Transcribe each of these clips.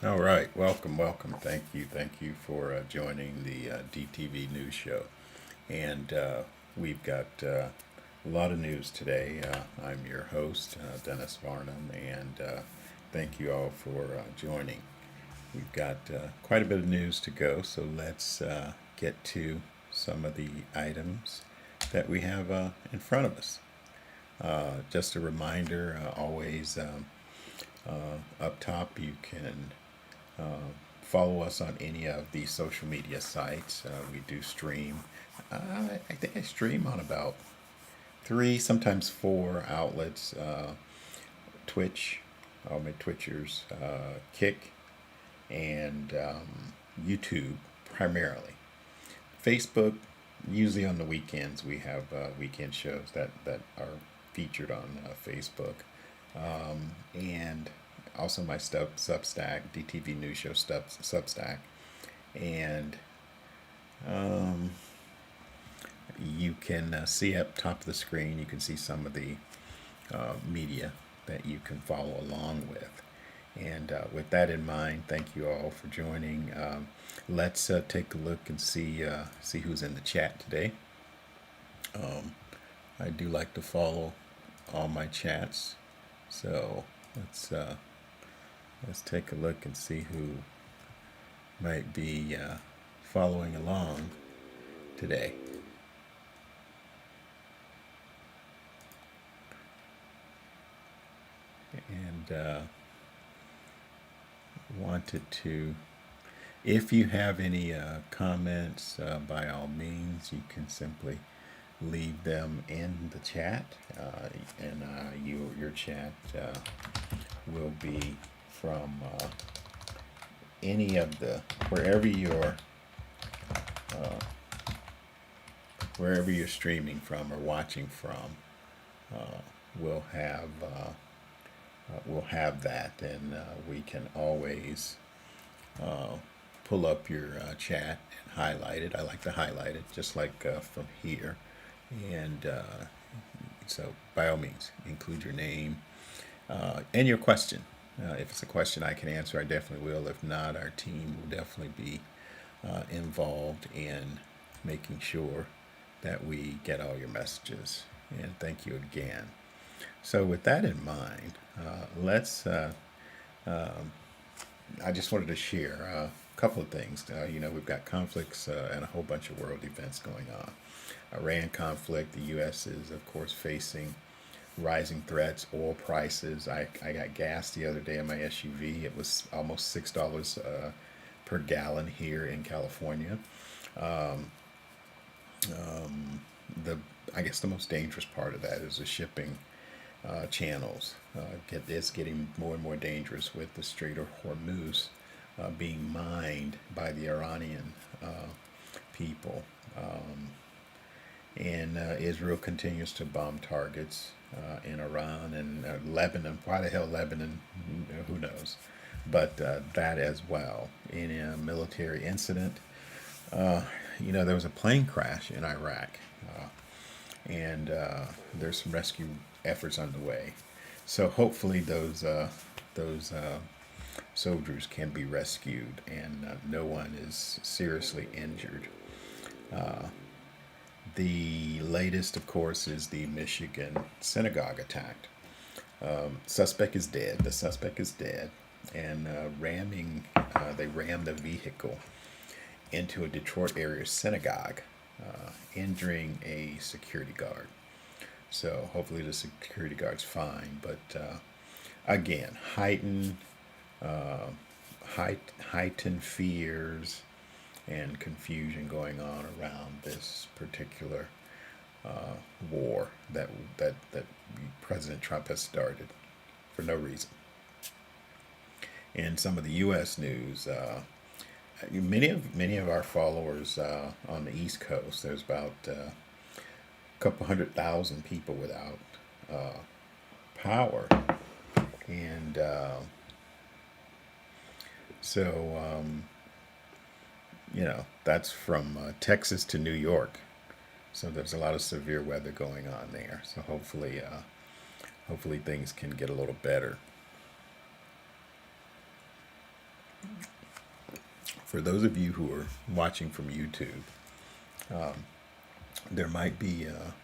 All right, welcome. Thank you for joining the DTV news show. And we've got a lot of news today. I'm your host, Dennis Varnum, and thank you all for joining. We've got quite a bit of news to go, so let's get to some of the items that we have in front of us. Just a reminder, always up top, you can follow us on any of the social media sites. We do stream. I think I stream on about three, sometimes four outlets: Twitch, all my Twitchers, Kick, and YouTube primarily. Facebook, usually on the weekends, we have weekend shows that are featured on Facebook. And also my Substack, DTV News Show Substack. And um, you can see up top of the screen, you can see some of the media that you can follow along with. And with that in mind, thank you all for joining. Let's take a look and see who's in the chat today. I do like to follow all my chats, so let's take a look and see who might be following along today. And wanted to, if you have any comments, by all means, you can simply leave them in the chat, and your chat will be from any of the wherever you're streaming from or watching from. We'll have we'll have that, and we can always uh, pull up your chat and highlight it. I like to highlight it just like from here, and so by all means include your name and your question. If it's a question I can answer, I definitely will. If not, our team will definitely be involved in making sure that we get all your messages. And thank you again. So, with that in mind, let's. I just wanted to share a couple of things. We've got conflicts and a whole bunch of world events going on. Iran conflict, the U.S. is, of course, facing rising threats, oil prices. I got gas the other day in my SUV. It was almost $6 per gallon here in California. The I guess the most dangerous part of that is the shipping channels. It's getting more and more dangerous with the Strait of Hormuz being mined by the Iranian people. And Israel continues to bomb targets in Iran and Lebanon. Why the hell Lebanon? Who knows? But that as well. In a military incident, there was a plane crash in Iraq, and there's some rescue efforts underway. So hopefully those soldiers can be rescued and no one is seriously injured. The latest, of course, is the Michigan synagogue attack. Suspect is dead. The suspect is dead, and they rammed a vehicle into a Detroit area synagogue, injuring a security guard. So hopefully the security guard's fine. But again, heightened fears and confusion going on around this particular war that President Trump has started for no reason. In some of the U.S. news, many of our followers on the East Coast, there's about a couple 100,000 people without power, and so that's from Texas to New York. So there's a lot of severe weather going on there. So hopefully things can get a little better. For those of you who are watching from YouTube, there might be a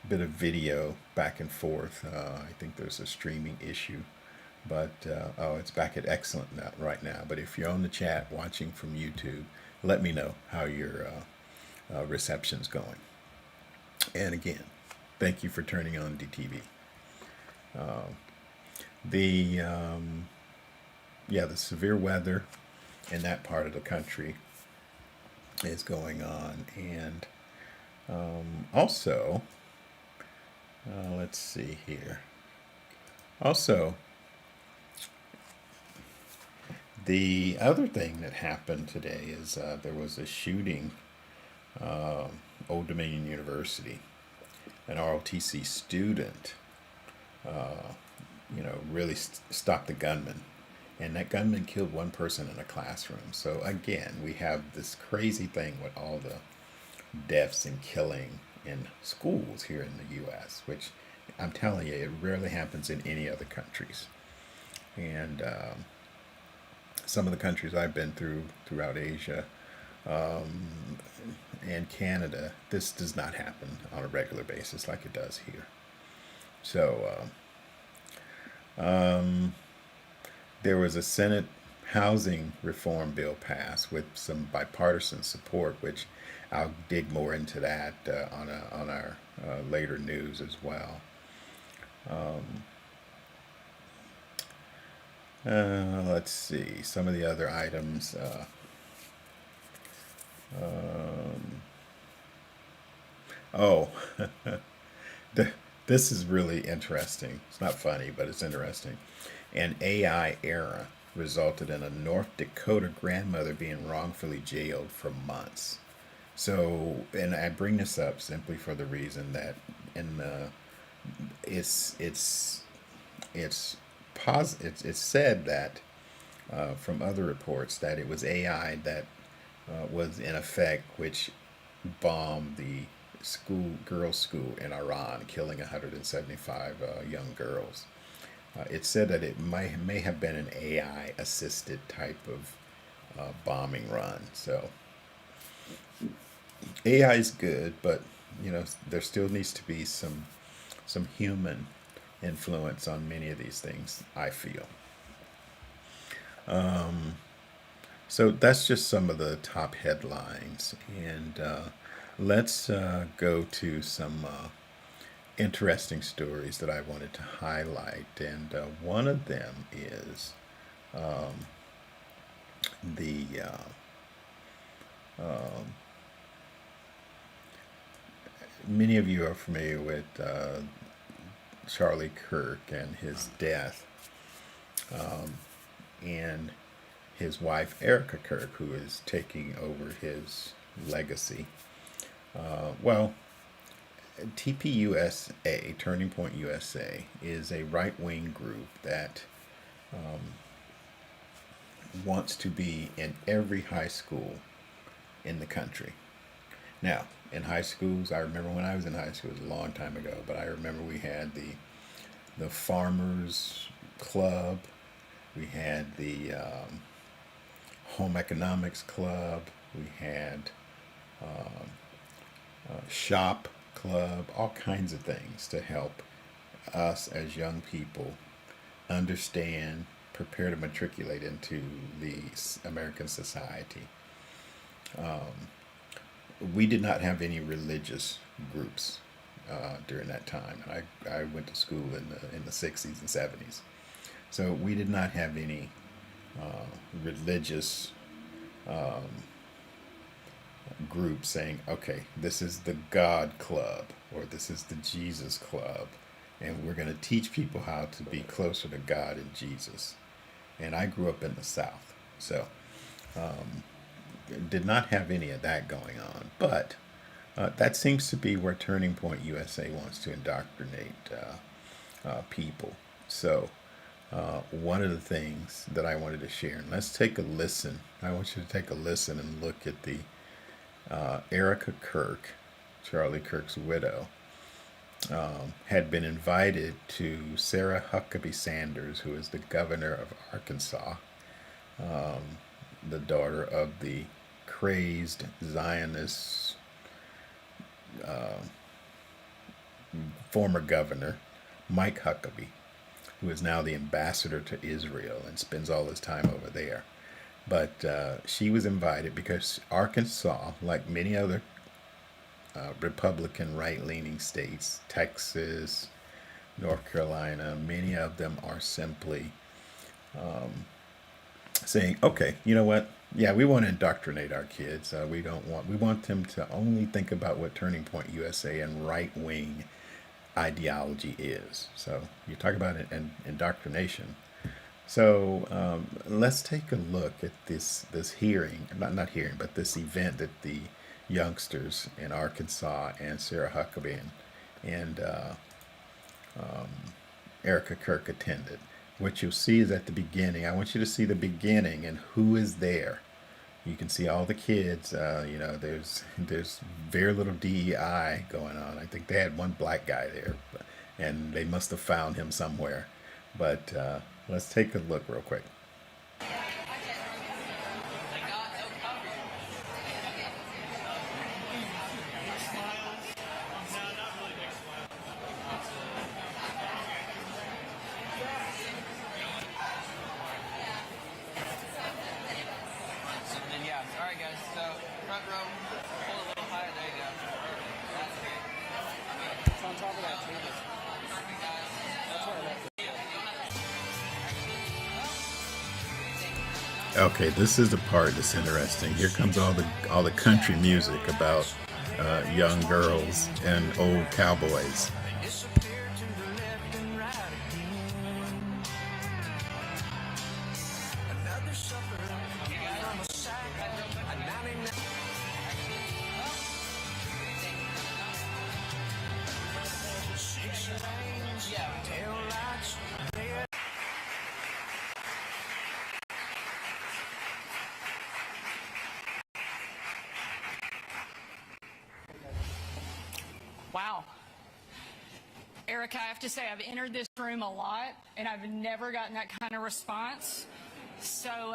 bit of video back and forth. I think there's a streaming issue, but oh, it's back at excellent right now. But if you're on the chat watching from YouTube, let me know how your reception's going. And again, thank you for turning on DTV. The the severe weather in that part of the country is going on, and also, let's see here. Also, the other thing that happened today is there was a shooting, Old Dominion University. An ROTC student, really stopped the gunman. And that gunman killed one person in a classroom. So again, we have this crazy thing with all the deaths and killing in schools here in the U.S., which I'm telling you, it rarely happens in any other countries. And some of the countries I've been throughout Asia and Canada, this does not happen on a regular basis like it does here. So there was a Senate housing reform bill passed with some bipartisan support, which I'll dig more into that on our later news as well. Let's see some of the other items. Oh, this is really interesting. It's not funny, but it's interesting. An AI era resulted in a North Dakota grandmother being wrongfully jailed for months. So, and I bring this up simply for the reason that in the it's said that from other reports that it was AI that was in effect, which bombed the girls' school in Iran, killing 175 young girls. It's said that it may have been an AI assisted type of bombing run. So AI is good, but there still needs to be some human influence on many of these things, I feel. So that's just some of the top headlines, and let's go to some interesting stories that I wanted to highlight, and one of them is the many of you are familiar with Charlie Kirk and his death, and his wife Erica Kirk, who is taking over his legacy. Well, TPUSA, Turning Point USA, is a right-wing group that wants to be in every high school in the country. Now, in high schools, I remember when I was in high school, it was a long time ago, but I remember we had the Farmers Club, we had the Home Economics Club, we had Shop Club, all kinds of things to help us as young people understand, prepare to matriculate into the American society. We did not have any religious groups during that time. I went to school in the 60s and 70s. So we did not have any religious group saying, okay, this is the God Club or this is the Jesus Club, and we're going to teach people how to be closer to God and Jesus. And I grew up in the South, so did not have any of that going on. But that seems to be where Turning Point USA wants to indoctrinate people. So one of the things that I wanted to share, and let's take a listen. I want you to take a listen and look at the Erica Kirk, Charlie Kirk's widow, had been invited to Sarah Huckabee Sanders, who is the governor of Arkansas, the daughter of the crazed Zionist former governor, Mike Huckabee, who is now the ambassador to Israel and spends all his time over there. But she was invited because Arkansas, like many other Republican right leaning states, Texas, North Carolina, many of them are simply saying, okay, you know what? Yeah, we want to indoctrinate our kids. We want them to only think about what Turning Point USA and right wing ideology is. So you talk about indoctrination. So let's take a look at this hearing, not hearing, but this event that the youngsters in Arkansas and Sarah Huckabee and Erica Kirk attended. What you'll see is at the beginning. I want you to see the beginning and who is there. You can see all the kids. There's very little DEI going on. I think they had one black guy there, and they must have found him somewhere. But let's take a look real quick. Yeah. All right, guys. So front row, pull a little higher. There you go. That's great. It's on top of that table. That's where I left it. Okay, this is the part that's interesting. Here comes all the country music about young girls and old cowboys. Wow. Erica, I have to say, I've entered this room a lot, and I've never gotten that kind of response. So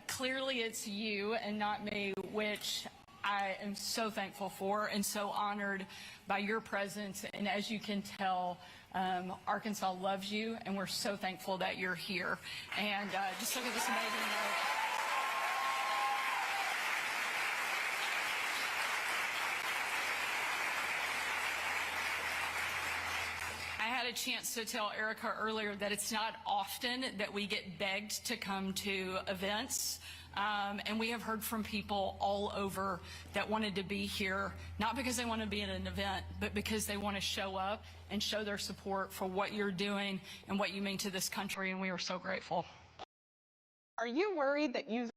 clearly it's you and not me, which I am so thankful for and so honored by your presence. And as you can tell, Arkansas loves you, and we're so thankful that you're here. And just look at this amazing note. I had a chance to tell Erica earlier that it's not often that we get begged to come to events. And we have heard from people all over that wanted to be here, not because they want to be at an event, but because they want to show up and show their support for what you're doing and what you mean to this country. And we are so grateful. Are you worried that you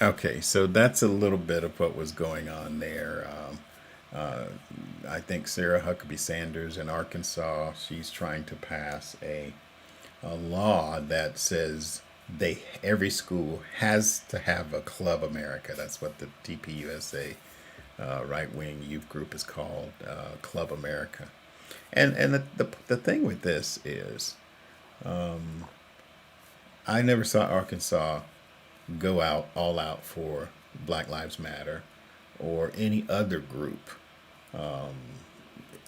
Okay, so that's a little bit of what was going on there. I think Sarah Huckabee Sanders in Arkansas, she's trying to pass a law that says every school has to have a Club America. That's what the TPUSA right wing youth group is called, Club America. And the thing with this is, I never saw Arkansas go out all out for Black Lives Matter or any other group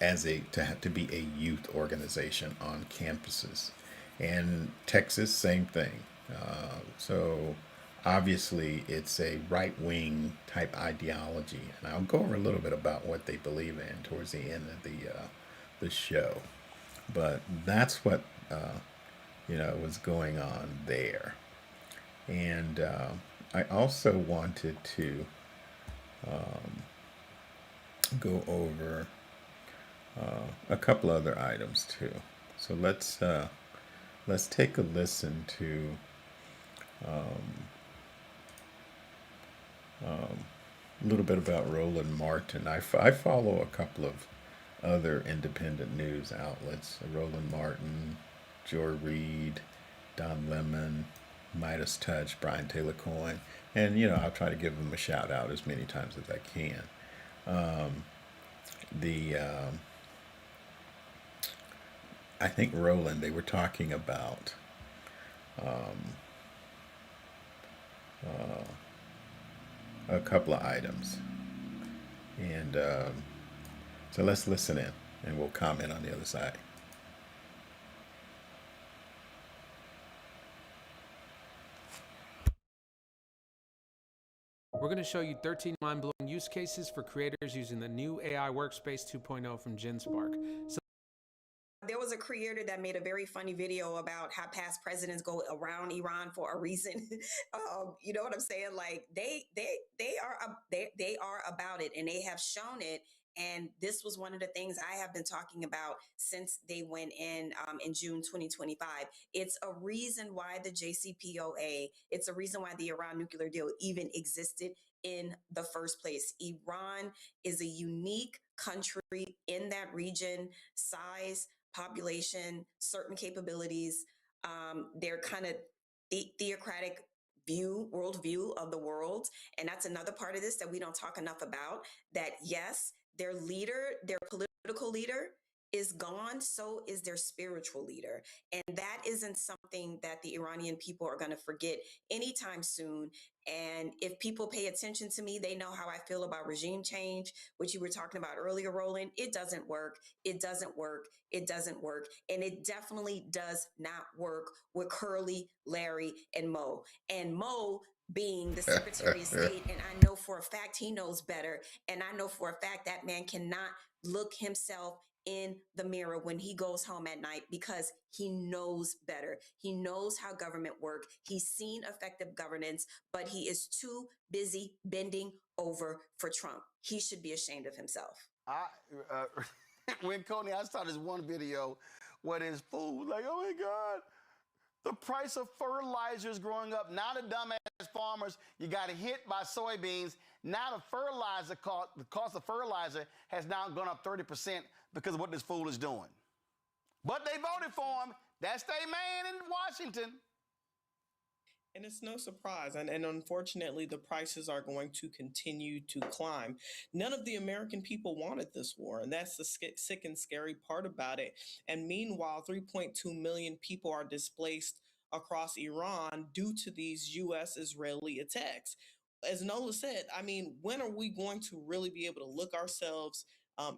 as to be a youth organization on campuses. And Texas, same thing. So obviously it's a right wing type ideology, and I'll go over a little bit about what they believe in towards the end of the show. But that's what was going on there. And I also wanted to go over a couple other items too. So let's take a listen to a little bit about Roland Martin. I follow a couple of other independent news outlets: Roland Martin, Joy Reid, Don Lemon, Midas Touch, Brian Taylor Coyne, and I'll try to give them a shout out as many times as I can. The I think Roland, they were talking about a couple of items, and so let's listen in, and we'll comment on the other side. We're going to show you 13 mind-blowing use cases for creators using the new AI Workspace 2.0 from GenSpark. So there was a creator that made a very funny video about how past presidents go around Iran for a reason. You know what I'm saying? Like they are about it, and they have shown it. And this was one of the things I have been talking about since they went in June 2025. It's a reason why the JCPOA, it's a reason why the Iran nuclear deal even existed in the first place. Iran is a unique country in that region, size, population, certain capabilities. Their kind of theocratic worldview of the world. And that's another part of this that we don't talk enough about, that yes, their leader, their political leader is gone, so is their spiritual leader. And that isn't something that the Iranian people are going to forget anytime soon. And if people pay attention to me, they know how I feel about regime change, which you were talking about earlier, Roland. It doesn't work. It doesn't work. It doesn't work. And it definitely does not work with Curly, Larry, and Mo. And Mo being the Secretary of State, and I know for a fact he knows better. And I know for a fact that man cannot look himself in the mirror when he goes home at night, because he knows better. He knows how government works. He's seen effective governance, but he is too busy bending over for Trump. He should be ashamed of himself. When Coney, I saw this one video where this fool like, oh my God, the price of fertilizer is growing up. Now the dumbass farmers, you got hit by soybeans. Now the cost of fertilizer has now gone up 30% because of what this fool is doing. But they voted for him. That's their man in Washington. And it's no surprise. And unfortunately, the prices are going to continue to climb. None of the American people wanted this war. And that's the sick and scary part about it. And meanwhile, 3.2 million people are displaced across Iran due to these U.S.-Israeli attacks. As Nola said, I mean, when are we going to really be able to look ourselves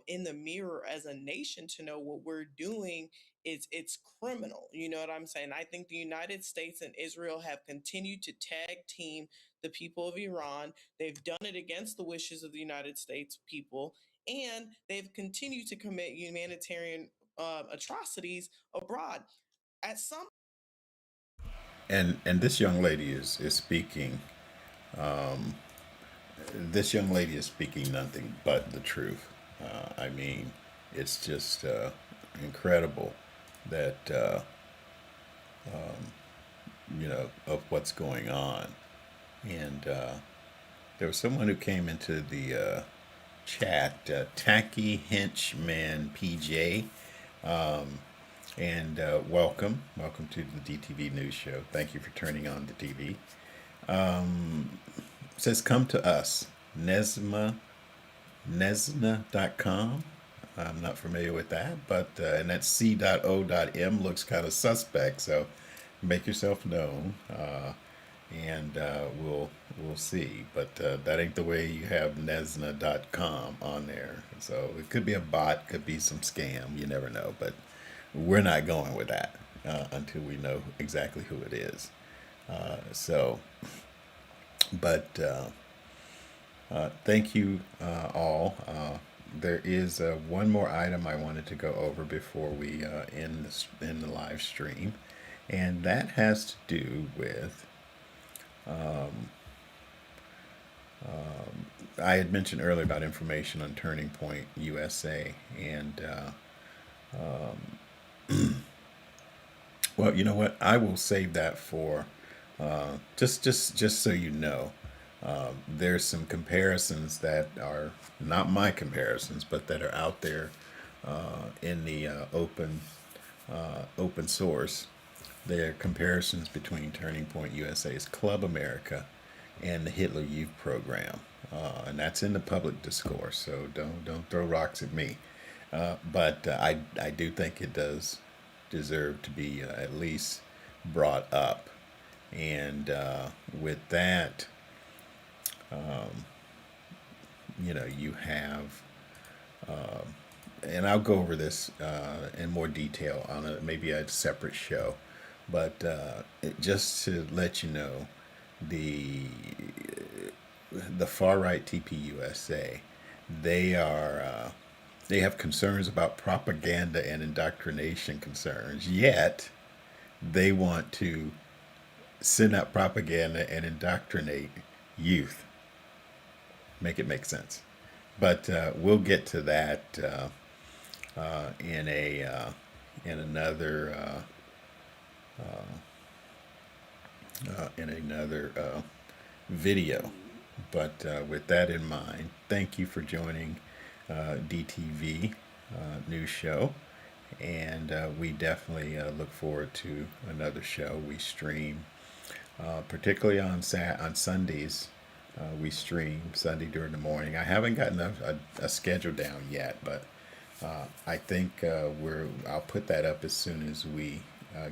in the mirror as a nation to know what we're doing? It's criminal. You know what I'm saying? I think the United States and Israel have continued to tag team the people of Iran. They've done it against the wishes of the United States people, and they've continued to commit humanitarian atrocities abroad. At some And this young lady is speaking. This young lady is speaking nothing but the truth. I mean, it's just incredible that of what's going on. And there was someone who came into the chat, Tacky Henchman PJ, and welcome to the DTV News Show. Thank you for turning on the TV. It says, come to us, Nesna.com. I'm not familiar with that, but and that C.O.M looks kind of suspect. So make yourself known, and we'll see. But that ain't the way you have Nesna.com on there. So it could be a bot, could be some scam. You never know. But we're not going with that until we know exactly who it is. But thank you all. There is one more item I wanted to go over before we end the live stream, And that has to do with, I had mentioned earlier about information on Turning Point USA. And, well, you know what? I will save that for just so you know. There's some comparisons that are not my comparisons, but that are out there in the open source. There are comparisons between Turning Point USA's Club America and the Hitler Youth Program, and that's in the public discourse. So don't throw rocks at me. But I do think it does deserve to be at least brought up. And with that, you have, and I'll go over this in more detail on maybe a separate show, but just to let you know, the far right TPUSA, they are they have concerns about propaganda and indoctrination concerns, yet they want to send out propaganda and indoctrinate youth. Make it make sense. But we'll get to that in another video. But with that in mind, thank you for joining DTV news show, and we definitely look forward to another show. We stream, particularly on Sundays. We stream Sunday during the morning. I haven't gotten a schedule down yet, but I think I'll put that up as soon as we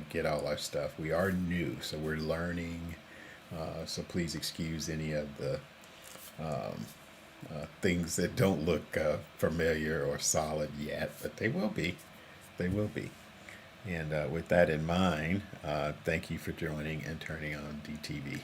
get all our stuff. We are new, so we're learning. So please excuse any of the things that don't look familiar or solid yet, but they will be. They will be. And with that in mind, thank you for joining and turning on DTV.